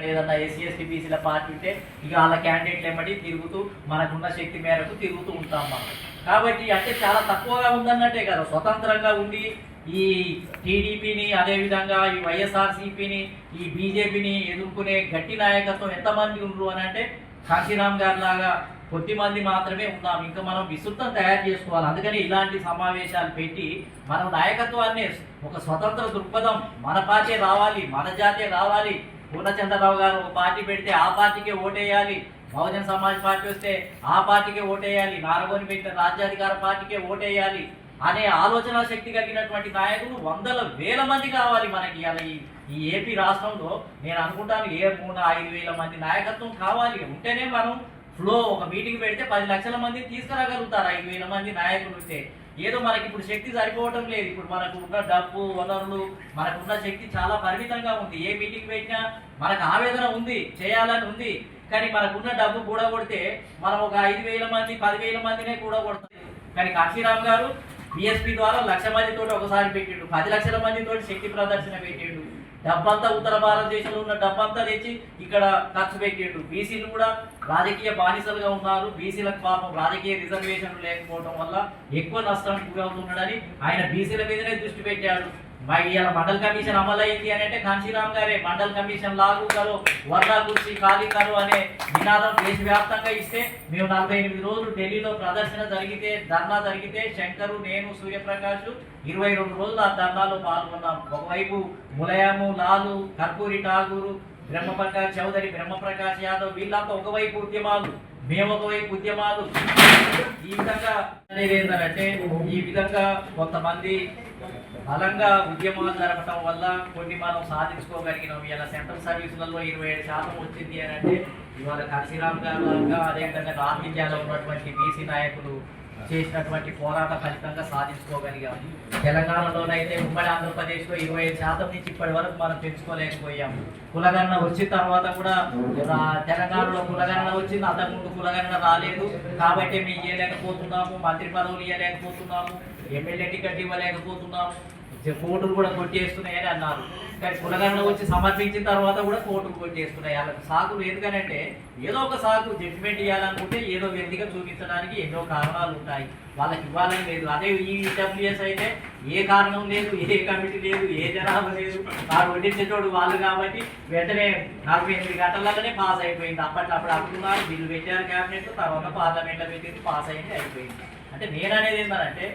ఇక్కడ ఏదన్నా SC ST బీసీల పార్టీ ఉంటే ఇక వాళ్ళ క్యాండిడేట్లు ఏమటి తిరుగుతూ మనకున్న శక్తి మేరకు తిరుగుతూ ఉంటాం మనం. కాబట్టి అంటే చాలా తక్కువగా ఉందన్నట్టే కదా. స్వతంత్రంగా ఉండి ఈ టీడీపీని అదేవిధంగా ఈ వైఎస్ఆర్సీపీని ఈ బీజేపీని ఎదుర్కొనే గట్టి నాయకత్వం ఎంతమంది ఉండరు అని అంటే కాశీరామ్ గారి లాగా కొద్ది మంది మాత్రమే ఉన్నాం. ఇంకా మనం విస్తృతం తయారు చేసుకోవాలి. అందుకని ఇలాంటి సమావేశాలు పెట్టి మనం నాయకత్వాన్ని ఒక స్వతంత్ర దృక్పథం, మన పార్టీ రావాలి, మన జాతే రావాలి. పూర్ణచంద్రరావు గారు ఒక పార్టీ పెడితే ఆ పార్టీకే ఓటేయాలి, బహుజన సమాజ్ పార్టీ వస్తే ఆ పార్టీకే ఓటేయాలి, నారగోని పెట్టిన రాజ్యాధికార పార్టీకే ఓటేయాలి అనే ఆలోచన శక్తి కలిగినటువంటి నాయకులు వందల వేల మంది కావాలి మనకి. అలా ఈ ఏపీ రాష్ట్రంలో నేను అనుకుంటాను 3-5 వేల మంది నాయకత్వం కావాలి. ఉంటేనే మనం ఫ్లో ఒక మీటింగ్ పెడితే 10 లక్షల మందిని తీసుకురాగలుగుతారు. 5,000 మంది నాయకులు ఉంటే ఏదో మనకి ఇప్పుడు శక్తి సరిపోవటం లేదు. ఇప్పుడు మనకు ఉన్న డబ్బు వనరులు, మనకున్న శక్తి చాలా పరిమితంగా ఉంది. ఏ మీటింగ్ పెట్టినా మనకు ఆవేదన ఉంది, చేయాలని ఉంది. కానీ మనకున్న డబ్బు కూడగొడితే మనం ఒక 5,000 మంది 10,000 మందినే కూడగొడతాం. కానీ కాశీరామ్ గారు బిఎస్పీ ద్వారా 1,00,000 మందితో ఒకసారి పెట్టిండు, 10 లక్షల మందితో శక్తి ప్రదర్శన పెట్టిండు. డబ్బంతా ఉత్తర భారతదేశంలో ఉన్న డబ్బంతా తెచ్చి ఇక్కడ ఖర్చు పెట్టిండు. బీసీలు కూడా రాజకీయ బానిసలుగా ఉన్నారు. బీసీలకు పాపం రాజకీయ రిజర్వేషన్లు లేకపోవడం వల్ల ఎక్కువ నష్టానికి గురవుతున్నాడని ఆయన బీసీల మీదనే దృష్టి పెట్టాడు. మరి ఇలా మండల్ కమిషన్ అమలైంది అని అంటే కాంశీరామ్ గారే మండల్ కమిషన్ లాగు కరో, వర్ణా కుర్చీ ఖాళీ కరో అనే నినాదం దేశవ్యాప్తంగా ఇస్తే మేము 48 రోజులు ఢిల్లీలో ప్రదర్శన జరిగితే, ధర్నా జరిగితే శంకరు, నేను, సూర్యప్రకాష్ 22 రోజులు ఆ ధర్నాలో పాల్గొన్నాం. ఒకవైపు ములయాము, లాలు, కర్పూరి ఠాగూరు, బ్రహ్మప్రకాష్ చౌదరి, బ్రహ్మప్రకాష్ యాదవ్ వీళ్ళంతా ఒకవైపు ఉద్యమాలు, మేము ఒకవైపు ఉద్యమాలు. ఈ విధంగా అనేది ఏంటంటే ఈ విధంగా కొంతమంది బలంగా ఉద్యమాలు జరపడం వల్ల కొన్ని మనం సాధించుకోగలిగినాం. ఇలా సెంట్రల్ సర్వీసులలో 27% వచ్చింది అని అంటే ఇవాళ కాశీరామ్ గారుగా అదేవిధంగా నార్త్ ఇండియాలో ఉన్నటువంటి బీసీ నాయకులు చేసినటువంటి పోరాట ఫలితంగా సాధించుకోగలిగాం. తెలంగాణలోనైతే ఉమ్మడి ఆంధ్రప్రదేశ్లో 25% నుంచి ఇప్పటి వరకు మనం పెంచుకోలేకపోయాము. కులగణన వచ్చిన తర్వాత కూడా తెలంగాణలో కులగణన వచ్చింది, అంతకుముందు కులగణన రాలేదు. కాబట్టి మేము ఇవ్వలేకపోతున్నాము, మంత్రి పదవులు ఇవ్వలేకపోతున్నాము, ఎమ్మెల్యే టికెట్ ఇవ్వలేకపోతున్నాము, కోర్టులు కూడా కొట్టేస్తున్నాయని అన్నారు. కానీ కులగణన వచ్చి సమర్పించిన తర్వాత కూడా కోర్టులు కొట్టేస్తున్నాయి. వాళ్ళకి సాకులు ఎందుకనంటే ఏదో ఒక సాకు జడ్జిమెంట్ ఇవ్వాలనుకుంటే ఏదో వ్యక్తిగా చూపించడానికి ఎన్నో కారణాలు ఉంటాయి. వాళ్ళకి ఇవ్వాలని లేదు. అదే ఈ ఈడబ్ల్యూఎస్ అయితే ఏ కారణం లేదు, ఏ కమిటీ లేదు, ఏ జనాభా లేదు. వారు వడ్డించేటోడు వాళ్ళు కాబట్టి వెంటనే 48 గంటలలోనే పాస్ అయిపోయింది. అప్పుడు అనుకున్నారు, బిల్లు పెట్టారు క్యాబినెట్, తర్వాత పార్లమెంట్లో పెట్టింది, పాస్ అయింది, అయిపోయింది. అంటే నేననేది ఏంటంటే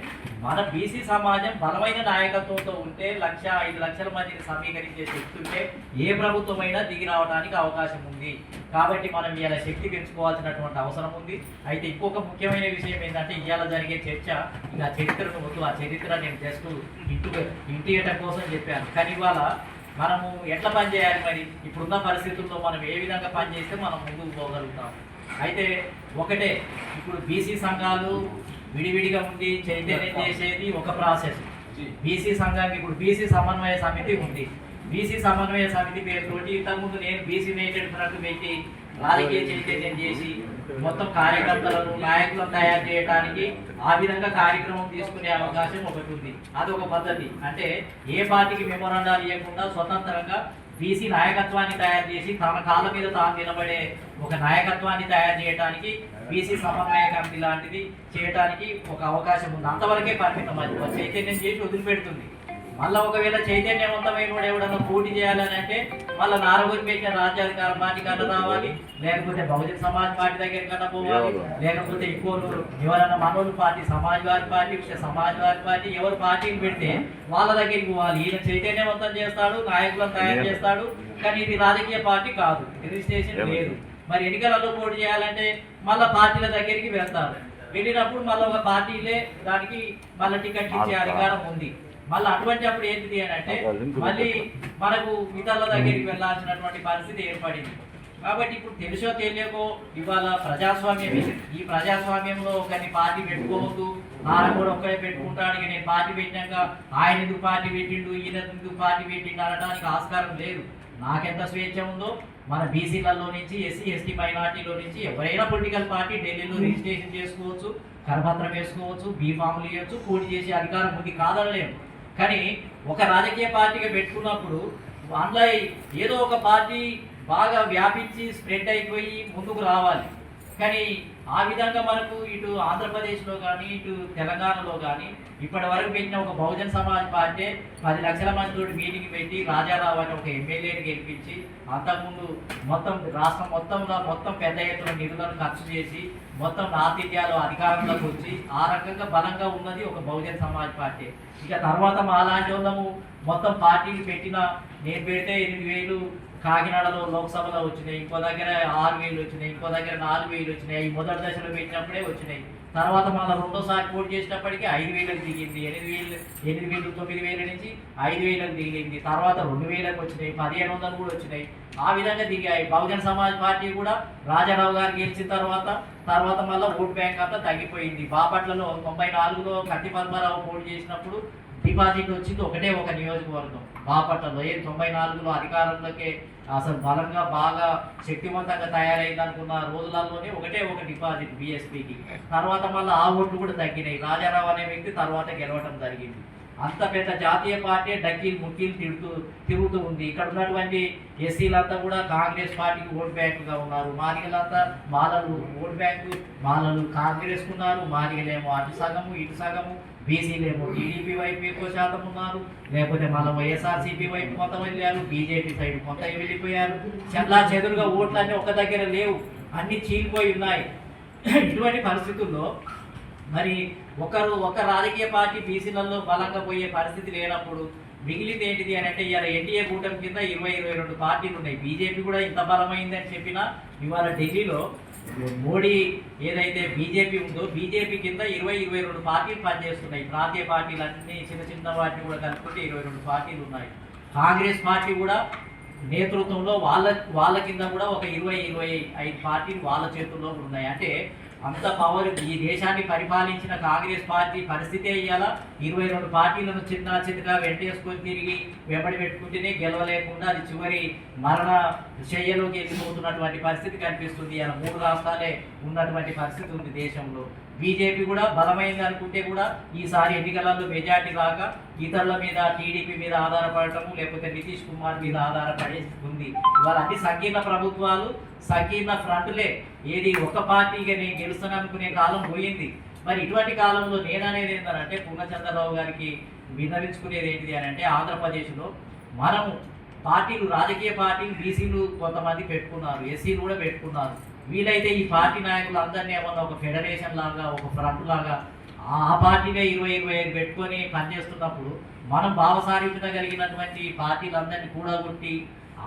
మన బీసీ సమాజం బలమైన నాయకత్వంతో ఉంటే 1,05 లక్షల మందిని సమీకరించే శక్తి ఉంటే ఏ ప్రభుత్వమైనా దిగి రావడానికి అవకాశం ఉంది. కాబట్టి మనం ఇవాళ శక్తి పెంచుకోవాల్సినటువంటి అవసరం ఉంది. అయితే ఇంకొక ముఖ్యమైన విషయం ఏంటంటే ఇవాళ జరిగే చర్చ ఇక చరిత్రను వద్దు, ఆ చరిత్ర నేను జస్ట్ ఇంటియటం కోసం చెప్పాను. కానీ ఇవాళ మనము ఎట్లా పనిచేయాలి, మరి ఇప్పుడున్న పరిస్థితుల్లో మనం ఏ విధంగా పనిచేస్తే మనం ముందుకు పోగలుగుతాం. అయితే ఒకటే, ఇప్పుడు బీసీ సంఘాలు విడివిడిగా ఉండి చైతన్యం చేసేది ఒక ప్రాసెస్. బీసీ సంఘానికి ఇప్పుడు బీసీ సమన్వయ సమితి ఉంది. బీసీ సమన్వయ సమితి పేరుతోటి ఇంతకుముందు నేను బీసీ యునైటెడ్ ఫ్రంట్ పెట్టి రాజకీయ చైతన్యం చేసి మొత్తం కార్యకర్తలను, నాయకులను తయారు చేయడానికి ఆ విధంగా కార్యక్రమం తీసుకునే అవకాశం ఒకటి ఉంది. అదొక పద్ధతి. అంటే ఏ పార్టీకి మెమోరాండాలు ఇవ్వకుండా స్వతంత్రంగా బీసీ నాయకత్వాన్ని తయారు చేసి తన కాళ్ళ మీద తాను నిలబడే ఒక నాయకత్వాన్ని తయారు చేయడానికి బీసీ సమన్వయ కమిటీ లాంటిది చేయడానికి ఒక అవకాశం ఉంది. అంతవరకే పరిమితం. అది చైతన్యం చేసి వదిలిపెడుతుంది. మళ్ళీ ఒకవేళ చైతన్యవంతమైన వాడు ఎవడన్నా పోటీ చేయాలని అంటే మళ్ళీ నారగోని పెట్టిన రాజ్యాధికార పార్టీ కన్నా రావాలి, లేకపోతే బహుజన సమాజ్ పార్టీ దగ్గర కన్నా పోవాలి, లేకపోతే ఇంకోరు ఎవరన్నా మనోళ్ళు party, Samajwadi party, Samajwadi party, ఎవరు పార్టీని పెడితే వాళ్ళ దగ్గరికి పోవాలి. ఈయన చైతన్యవంతం చేస్తాడు, నాయకులను తయారు చేస్తాడు. కానీ ఇది రాజకీయ పార్టీ కాదు, రిజిస్ట్రేషన్ లేదు. మరి ఎన్నికలలో పోటీ చేయాలంటే మళ్ళీ పార్టీల దగ్గరికి వెళ్తారు. వెళ్ళినప్పుడు మళ్ళీ ఒక పార్టీలే దానికి మళ్ళీ టికెట్ ఇచ్చే అధికారం ఉంది. మళ్ళీ అటువంటి అప్పుడు ఏంటిది అని అంటే మళ్ళీ మనకు ఇతరుల దగ్గరికి వెళ్ళాల్సినటువంటి పరిస్థితి ఏర్పడింది. కాబట్టి ఇప్పుడు తెలుసో తెలియకో ఇవాళ ప్రజాస్వామ్యం, ఈ ప్రజాస్వామ్యంలో ఒకరిని పార్టీ పెట్టుకోవద్దు, ఆయన కూడా ఒక్కడే పెట్టుకుంటాడు, నేను పార్టీ పెట్టినాక ఆయన ఎందుకు పార్టీ పెట్టిండు, ఈయన ఎందుకు పార్టీ పెట్టిండు అనడానికి ఆస్కారం లేదు. నాకెంత స్వేచ్ఛ ఉందో మన బీసీలలో నుంచి, ఎస్సీ ఎస్టీ మైనార్టీలో నుంచి ఎవరైనా పొలిటికల్ పార్టీ ఢిల్లీలో రిజిస్ట్రేషన్ చేసుకోవచ్చు, కరపత్రం వేసుకోవచ్చు, బీఫాములు ఇవ్వచ్చు, పోటీ చేసే అధికారం ఉంది, కాదనలేము. కానీ ఒక రాజకీయ పార్టీగా పెట్టుకున్నప్పుడు అందులో ఏదో ఒక పార్టీ బాగా వ్యాపించి స్ప్రెడ్ అయిపోయి ముందుకు రావాలి. కానీ ఆ విధంగా మనకు ఇటు ఆంధ్రప్రదేశ్లో కానీ ఇటు తెలంగాణలో కానీ ఇప్పటి వరకు పెట్టిన ఒక బహుజన్ సమాజ్ పార్టీ 10 లక్షల మందితో మీటింగ్ పెట్టి రాజారావు అని ఒక ఎమ్మెల్యేని గెలిపించి అంతకుముందు మొత్తం రాష్ట్రం మొత్తం పెద్ద ఎత్తున నిధులను ఖర్చు చేసి మొత్తం నార్త్ ఇండియాలో అధికారంలోకి వచ్చి ఆ రకంగా బలంగా ఉన్నది ఒక బహుజన్ సమాజ్ పార్టీ. ఇక తర్వాత మా లాంటి వాళ్ళము మొత్తం పార్టీలు పెట్టిన నేను పెడితే 8,000 కాకినాడలో లోక్సభలో వచ్చినాయి, ఇంకో దగ్గర 6,000 వచ్చినాయి, ఇంకో దగ్గర 4,000 వచ్చినాయి. ఈ మొదటి దశలో పెట్టినప్పుడే వచ్చినాయి. తర్వాత మళ్ళీ రెండోసారి పోటీ చేసినప్పటికీ 5,000కి దిగింది. 8,000 9,000 నుంచి 5,000కి దిగింది. తర్వాత 2,000కి వచ్చినాయి, 1,500 కూడా వచ్చినాయి. ఆ విధంగా దిగాయి. బహుజన్ సమాజ్ పార్టీ కూడా రాజారావు గారు గెలిచిన తర్వాత మళ్ళీ ఓట్ బ్యాంక్ అంతా తగ్గిపోయింది. బాపట్లలో 94లో కత్తి పద్మారావు పోటీ చేసినప్పుడు డిపాజిట్ వచ్చింది ఒకటే ఒక నియోజకవర్గం బాపట్లలో. 94లో అధికారంలోకి అసలు బలంగా బాగా శక్తివంతంగా తయారైంది అనుకున్న రోజులలోనే ఒకటే ఒక డిపాజిట్ బీఎస్పీకి. తర్వాత మళ్ళీ ఆ ఓట్లు కూడా తగ్గినాయి. రాజారావు అనే వ్యక్తి తర్వాత గెలవడం జరిగింది. అంత పెద్ద జాతీయ పార్టీ డక్కీలు ముక్కీలు తిరుగుతూ ఉంది. ఇక్కడ ఉన్నటువంటి ఎస్సీలంతా కూడా కాంగ్రెస్ పార్టీకి ఓట్ బ్యాంకుగా ఉన్నారు. మాదిగలంతా మాలలు ఓట్ బ్యాంకు, మాలలు కాంగ్రెస్ ఉన్నారు, మాదిగలేమో అటు సగము ఇటు సగము, బీసీలేమో టీడీపీ వైపు ఎక్కువ శాతం ఉన్నారు, లేకపోతే మళ్ళీ వైఎస్ఆర్సీపీ వైపు కొంత వెళ్ళారు, బీజేపీ సైడ్ కొంత వెళ్ళిపోయారు. చెల్లా చెదురుగా ఓట్లన్నీ ఒక దగ్గర లేవు, అన్ని చీలిపోయి ఉన్నాయి. ఇటువంటి పరిస్థితుల్లో మరి ఒక రాజకీయ పార్టీ బీసీలలో బలంగా పోయే పరిస్థితి లేనప్పుడు మిగిలింది ఏంటిది అని అంటే ఇవాళ ఎన్డీఏ కూటమి కింద 22 పార్టీలు ఉన్నాయి. బీజేపీ కూడా ఇంత బలమైందని చెప్పినా ఇవాళ ఢిల్లీలో మోడీ ఏదైతే బీజేపీ ఉందో బీజేపీ కింద 22 పార్టీలు పనిచేస్తున్నాయి. ప్రాంతీయ పార్టీలు అన్ని చిన్న వాటిని కూడా కలుపుకుంటే 22 పార్టీలు ఉన్నాయి. కాంగ్రెస్ పార్టీ కూడా నేతృత్వంలో వాళ్ళ కింద కూడా ఒక 25 పార్టీలు వాళ్ళ చేతుల్లో ఉన్నాయి. అంటే అంత పవర్ ఈ దేశాన్ని పరిపాలించిన కాంగ్రెస్ పార్టీ పరిస్థితే ఇవాళ 22 పార్టీలను చిన్నగా వెంటేసుకొని తిరిగి వెంబడి పెట్టుకుంటేనే గెలవలేకుండా అది చివరి మరణ శయ్యలోకి వెళ్ళిపోతున్నటువంటి పరిస్థితి కనిపిస్తుంది. ఇలా 3 రాష్ట్రాలే ఉన్నటువంటి పరిస్థితి ఉంది దేశంలో. బీజేపీ కూడా బలమైంది అనుకుంటే కూడా ఈసారి ఎన్నికలలో మెజార్టీ రాక ఇతరుల మీద టీడీపీ మీద ఆధారపడటము లేకపోతే నితీష్ కుమార్ మీద ఆధారపడి ఉంది. ఇవాళ అన్ని సంకీర్ణ ప్రభుత్వాలు సంకీర్ణ ఫ్రంట్లే. ఏది ఒక పార్టీగా నేను గెలుస్తాను అనుకునే కాలం పోయింది. మరి ఇటువంటి కాలంలో నేననేది ఏంటంటే పూర్ణచంద్రరావు గారికి విన్నవించుకునేది ఏంటిది అని అంటే ఆంధ్రప్రదేశ్లో మనము పార్టీలు రాజకీయ పార్టీలు బీసీలు కొంతమంది పెట్టుకున్నారు, ఎస్సీలు కూడా పెట్టుకున్నారు. వీలైతే ఈ పార్టీ నాయకులు అందరినీ ఏమన్నా ఒక ఫెడరేషన్ లాగా ఒక ఫ్రంట్ లాగా ఆ పార్టీనే 25 పెట్టుకొని పనిచేస్తున్నప్పుడు మనం భావసారూప్యత పార్టీలందరినీ కూడగొట్టి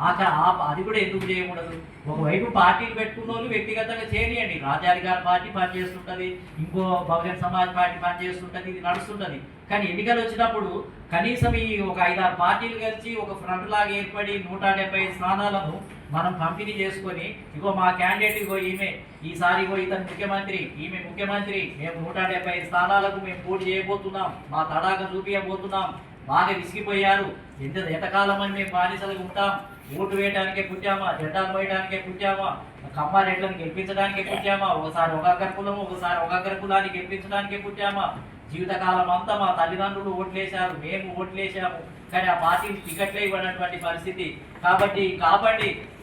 అది కూడా ఎందుకు చేయకూడదు? ఒకవైపు పార్టీలు పెట్టుకున్న వాళ్ళు వ్యక్తిగతంగా చేయనియండి. రాజారి గారి పార్టీ పనిచేస్తుంటుంది, ఇంకో బహుజన్ సమాజ్ పార్టీ పనిచేస్తుంటుంది, ఇది నడుస్తుంటుంది. కానీ ఎన్నికలు వచ్చినప్పుడు కనీసం ఈ ఒక 5-6 పార్టీలు కలిసి ఒక ఫ్రంట్ లాగా ఏర్పడి 175 స్థానాలను మనం పంపిణీ చేసుకొని ఇగో మా క్యాండిడేట్ ఇగో ఈమె ఈసారి ఇగో ఇతను ముఖ్యమంత్రి ఈమె ముఖ్యమంత్రి, మేము 175 స్థానాలకు మేము పోటీ చేయబోతున్నాం, మా తడాక చూపించబోతున్నాం, బాగా విసిగిపోయారు, ఎంతకాలం అని మేము బానిసలుగా ఉంటాం, ఓటు వేయడానికే పుట్టామా, జెండాలు వేయడానికే పుట్టామా, కమ్మారెడ్లను గెలిపించడానికే పుట్టామా, ఒకసారి ఒక అగ్రకులము ఒకసారి ఒక అగ్రకులాన్ని గెలిపించడానికే పుట్టామా, జీవితకాలం అంతా మా తల్లిదండ్రులు ఓట్లేశారు, మేము ఓట్లేశాము, కానీ ఆ పార్టీకి టికెట్లే ఇవ్వనటువంటి పరిస్థితి. కాబట్టి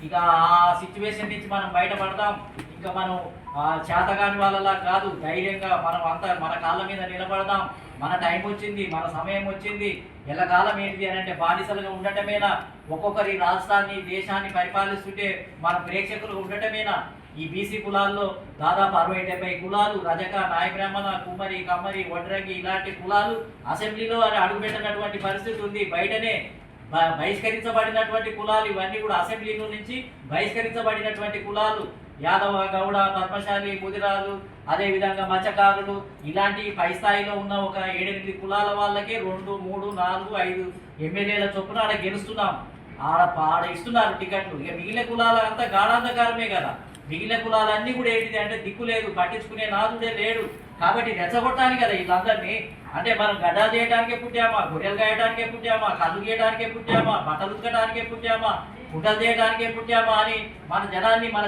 ఇక ఆ సిచ్యువేషన్ నుంచి మనం బయటపడదాం. ఇంకా మనం చేతగాని వాళ్ళలా కాదు, ధైర్యంగా మనం అంతా మన కాళ్ళ మీద నిలబడదాం. మన టైం వచ్చింది, మన సమయం వచ్చింది. ఎల్లకాలం ఏంటిది అని అంటే బానిసలుగా ఉండటమేనా? ఒక్కొక్కరి రాష్ట్రాన్ని దేశాన్ని పరిపాలిస్తుంటే మన ప్రేక్షకులుగా ఉండటమేనా? ఈ బీసీ కులాల్లో దాదాపు 60-70 కులాలు, రజక, నాయ బ్రాహ్మణ, కుమ్మరి, కమ్మరి, వడ్రంగి ఇలాంటి కులాలు అసెంబ్లీలో అడుగుపెట్టినటువంటి పరిస్థితి ఉంది. బయటనే బహిష్కరించబడినటువంటి కులాలు ఇవన్నీ కూడా అసెంబ్లీలో నుంచి బహిష్కరించబడినటువంటి కులాలు. యాదవ, గౌడ, పద్మశాలి, ముదిరాజు, అదేవిధంగా మత్స్యకారులు ఇలాంటి పై స్థాయిలో ఉన్న ఒక 7-8 కులాల వాళ్ళకే 2, 3, 4, 5 ఎమ్మెల్యేల చొప్పున ఆడ గెలుస్తున్నాం. ఆడ ఇస్తున్నారు టికెట్లు. ఇక మిగిలిన కులాల అంతా గాఢాంధకారమే కదా. మిగిలిన కులాలన్నీ కూడా ఏంటిది అంటే దిక్కు లేదు, పట్టించుకునే నాదుడే లేడు. కాబట్టి రెచ్చగొట్టాలి కదా వీళ్ళందరినీ. అంటే మనం గడ్డ చేయడానికే పుట్టామా, గొర్రెలు గాయడానికే పుట్టామా, కళ్ళు గీయడానికే పుట్టామా, బట్టలు ఉతకడానికే పుట్టామా, కుట్రలు చేయడానికే పుట్టామా అని మన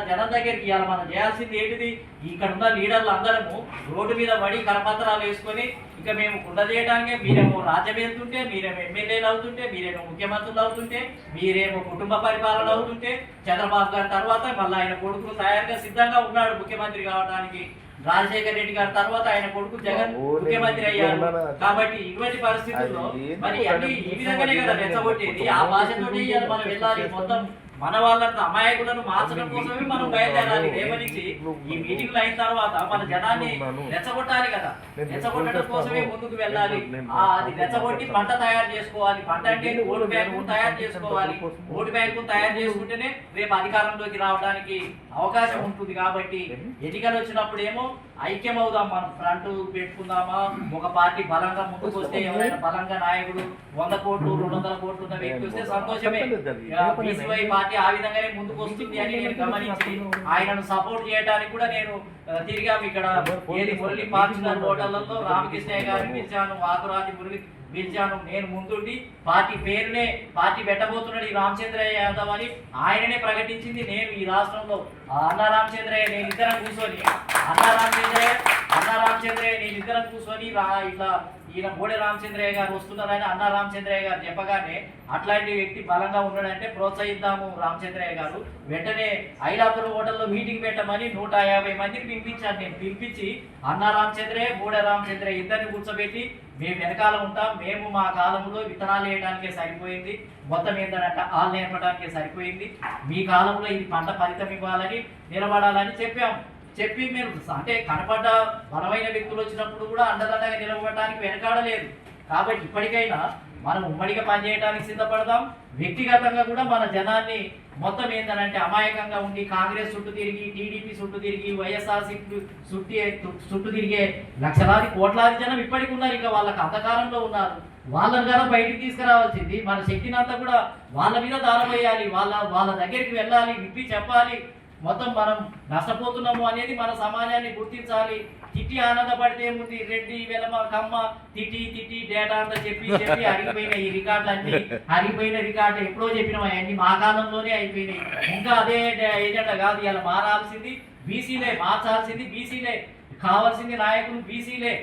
జనం దగ్గరికి ఇవ్వాలి. మనం చేయాల్సింది ఏంటిది? ఇక్కడ ఉన్న లీడర్లు అందరము రోడ్డు మీద పడి కరపత్రాలు వేసుకొని ఇక మేము కుట్ర చేయడానికే, మీరేమో రాజ్యం వెళ్తుంటే, మీరేమో ఎమ్మెల్యేలు అవుతుంటే, మీరేమో ముఖ్యమంత్రులు అవుతుంటే, మీరేమో కుటుంబ పరిపాలన అవుతుంటే, చంద్రబాబు గారి తర్వాత మళ్ళీ ఆయన కొడుకు తయారుగా సిద్ధంగా ఉన్నాడు ముఖ్యమంత్రి కావడానికి. రాజశేఖర రెడ్డి గారి తర్వాత ఆయన కొడుకు జగన్ ముఖ్యమంత్రి అయ్యారు. కాబట్టి ఇటువంటి పరిస్థితుల్లో మరి అన్ని ఈ విధంగానే కదా రెచ్చగొట్టేది. ఆ భాషతోటి మనం వెళ్ళాలి. మొత్తం మన వాళ్ళంతా అమాయకులను మార్చడం కోసమే మనం బయలుదేరాలి. రేపటి ఈ మీటింగ్లు అయిన తర్వాత మన జనాన్ని రెచ్చగొట్టాలి కదా. రెచ్చగొట్టడం కోసమే ముందుకు వెళ్ళాలి. అది రెచ్చగొట్టి పంట తయారు చేసుకోవాలి. పంట అంటే ఓటు బ్యాంకు తయారు చేసుకోవాలి. ఓటు బ్యాంకు తయారు చేసుకుంటేనే రేపు అధికారంలోకి రావడానికి అవకాశం ఉంటుంది. కాబట్టి ఎన్నికలు వచ్చినప్పుడు ఏమో ఐక్యం అవుదాం, మనం ఫ్రంట్ పెట్టుకుందామా, ఒక పార్టీ బలంగా ముందుకు వస్తే, ఎవరైనా బలంగా నాయకుడు 100 కోట్లు 200 కోట్లు ఉన్న వ్యక్తి వస్తే సంతోషమే. బీసీవై పార్టీ ఆ విధంగానే ముందుకు వస్తుంది అని నేను గమనించి ఆయనను సపోర్ట్ చేయడానికి కూడా నేను తిరిగాము. ఇక్కడ ఏది మురళి ఫార్చునర్ హోటళ్లలో రామకృష్ణయ్య గారిని పిలిచాను, ఆకురాతి మురళి పిలిచాను. నేను ముందుండి పార్టీ పేరునే పార్టీ పెట్టబోతున్నాడు ఈ రామచంద్రయ్య యాదవ్ అని ఆయననే ప్రకటించింది. నేను ఈ రాష్ట్రంలో అన్నా రామచంద్రయ్య నేనిద్దరం కూర్చొని నేనిద్దరం కూర్చొని ఇట్లా ఈయన బోడే రామచంద్రయ్య గారు వస్తున్నారని అన్నా రామచంద్రయ్య గారు చెప్పగానే అట్లాంటి వ్యక్తి బలంగా ఉన్నాడంటే ప్రోత్సహిద్దాము రామచంద్రయ్య గారు. వెంటనే ఐలాపురం హోటల్లో మీటింగ్ పెట్టమని 150 మందిని పిలిపించాను. నేను పిలిపించి అన్నా రామచంద్రయ్య బోడే రామచంద్రయ్య ఇద్దరిని కూర్చోబెట్టి మేము వెనకాల ఉంటాం, మేము మా కాలంలో విత్తనాలు వేయడానికే సరిపోయింది, మొత్తం ఏంటంటే ఆలు నేర్పడానికే సరిపోయింది, మీ కాలంలో ఇది పంట ఫలితం ఇవ్వాలని నిలబడాలని చెప్పి మేము అంటే కనపడ్డ బలమైన వ్యక్తులు వచ్చినప్పుడు కూడా అండదండగా నిలబడటానికి వెనకాడలేదు. కాబట్టి ఇప్పటికైనా మనం ఉమ్మడిగా పనిచేయడానికి సిద్ధపడదాం. వ్యక్తిగతంగా కూడా మన జనాన్ని మొత్తం ఏంటంటే అమాయకంగా ఉండి కాంగ్రెస్ చుట్టూ తిరిగి, టీడీపీ చుట్టూ తిరిగి, వైఎస్ఆర్సీపీ చుట్టూ తిరిగే లక్షలాది కోట్లాది జనం ఇప్పటికి ఉన్నారు. ఇంకా వాళ్ళకి అంధకారంలో ఉన్నారు. వాళ్ళని కదా బయటికి తీసుకురావాల్సింది. మన శక్తిని అంతా కూడా వాళ్ళ మీద దారవేయాలి. వాళ్ళ దగ్గరికి వెళ్ళాలి, విప్పి చెప్పాలి. మొత్తం మనం నష్టపోతున్నాము అనేది మన సమాజాన్ని గుర్తించాలి. తిట్టి ఆనందపడితే ఏముంది, రెడ్డి వెలమ కమ్మ తిట్టి డేటా అంతా చెప్పి అరిగిపోయిన ఈ రికార్డులు అన్ని అరిగిపోయిన రికార్డులు ఎప్పుడో చెప్పినాం. అవన్నీ మా కాలంలోనే అయిపోయినాయి. ఇంకా అదే ఏజెండా కాదు. ఇలా మారాల్సింది బీసీలే, మార్చాల్సింది బీసీలే, కావాల్సింది నాయకులు బీసీలే.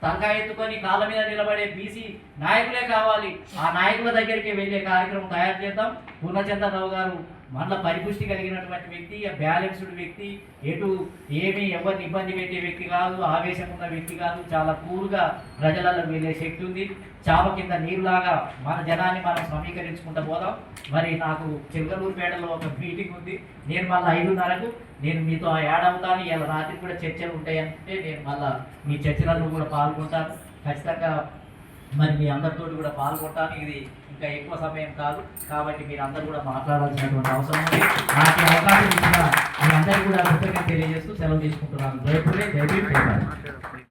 తలకాయ ఎత్తుకొని కాళ్ళ మీద నిలబడే బీసీ నాయకులే కావాలి. ఆ నాయకుల దగ్గరికి వెళ్ళే కార్యక్రమం తయారు చేద్దాం. పూర్ణచంద్రరావు గారు మనలో పరిపుష్టి కలిగినటువంటి వ్యక్తి, బ్యాలెన్స్డ్ వ్యక్తి, ఏమీ ఎవరిని ఇబ్బంది పెట్టే వ్యక్తి కాదు, ఆవేశం ఉన్న వ్యక్తి కాదు. చాలా కూల్గా ప్రజలలో వెళ్ళే శక్తి ఉంది. చాప కింద నీరులాగా మన జనాన్ని మనం సమీకరించుకుంటూ పోదాం. మరి నాకు చిలకలూరుపేటలో ఒక మీటింగ్ ఉంది. నేను మళ్ళీ 5:30కు నేను మీతో యాడ్ అవుతాను. ఇలా రాత్రి కూడా చర్చలు ఉంటాయంటే నేను మళ్ళీ మీ చర్చలలో కూడా పాల్గొంటాను ఖచ్చితంగా. మరి మీ అందరితో కూడా పాల్గొంటాను. ఇది ఇంకా ఎక్కువ సమయం కాదు. కాబట్టి మీరు అందరూ కూడా మాట్లాడాల్సినటువంటి అవసరం ఉంది. నాకు అవకాశం ఇచ్చిన మీ అందరికీ కూడా కృతజ్ఞతలు తెలియజేస్తూ సెలవు తీసుకుంటున్నాను. జై పూలే, జై భీమ్.